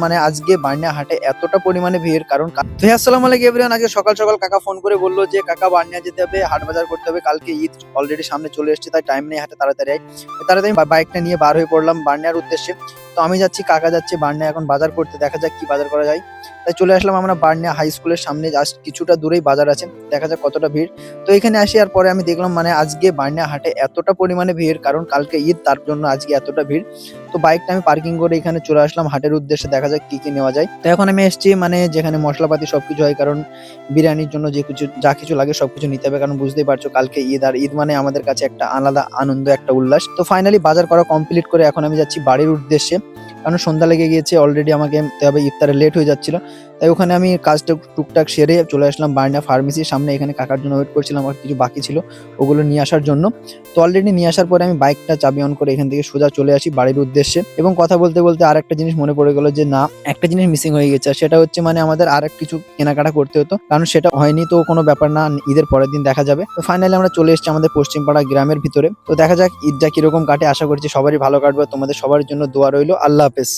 মানে আজকে বার্নিয়া হাটে এতটা পরিমাণে ভিড় কারণ তো আসসালামু আলাইকুম এভরিওয়ান। আজকে সকাল সকাল কাকা ফোন করে বললো যে কাকা বার্নিয়া যেতে হবে, হাট বাজার করতে হবে, কালকে ঈদ অলরেডি সামনে চলে এসেছে, তাই টাইম নেই হাটে তাড়াতাড়ি তাড়াতাড়ি বাইকটা নিয়ে বার হয়ে পড়লাম বার্নিয়ার উদ্দেশ্যে। তো আমি যাচ্ছি, কাকা যাচ্ছে বার্নিয়া এখন বাজার করতে, দেখা যাক কি বাজার করা যায়। তাই চলে আসলাম আমরা বার্নিয়া হাই স্কুলের সামনে, জাস্ট কিছুটা দূরেই বাজার আছে, দেখা যাক কতটা ভিড়। তো এখানে আসি আর পরে আমি দেখলাম মানে আজকে বার্নিয়া হাটে এতটা পরিমাণে ভিড় কারণ কালকে ঈদ, তার জন্য আজকে এতটা ভিড়। তো বাইকটা আমি পার্কিং করে এখানে চলে আসলাম হাটের উদ্দেশ্যে, দেখা যাক কি কি নেওয়া যায়। তো এখন আমি এসেছি মানে যেখানে মশলাপাতি সবকিছু হয়, কারণ বিরিয়ানির জন্য যে কিছু যা কিছু লাগে সবকিছু নিতে হবে, কারণ বুঝতেই পারছো কালকে ঈদ, আর ঈদ মানে আমাদের কাছে একটা আলাদা আনন্দ, একটা উল্লাস। তো ফাইনালি বাজার করা কমপ্লিট করে এখন আমি যাচ্ছি বাড়ির উদ্দেশ্যে, কারণ সন্ধ্যা লেগে গিয়েছে অলরেডি, আমাকে তবে ইফতারে লেট হয়ে যাচ্ছিল। তাই ওখানে আমি কাজটা টুকটাক সেরে চলে আসলাম বার্নিয়া ফার্মেসির সামনে। এখানে কাকার জন্য ওয়েট করছিলাম, আর কিছু বাকি ছিল ওগুলো নিয়ে আসার জন্য। তো অলরেডি নিয়ে আসার পরে আমি বাইকটা চাবি অন করে এখান থেকে সোজা চলে আসি বাড়ির উদ্দেশ্যে। এবং কথা বলতে বলতে আর একটা জিনিস মনে পড়ে গেল যে না, একটা জিনিস মিসিং হয়ে গেছে, আর সেটা হচ্ছে মানে আমাদের আর কিছু কেনাকাটা করতে হতো, কারণ সেটা হয়নি। তো কোনো ব্যাপার না, ঈদের পরের দিন দেখা যাবে। তো ফাইনালি আমরা চলে এসেছি আমাদের পশ্চিমপাড়া গ্রামের ভিতরে। তো দেখা যাক ঈদটা কিরকম কাটে, আশা করছি সবারই ভালো কাটবে। তোমাদের সবার জন্য দোয়া রইলো। আল্লাহ হাফেজ।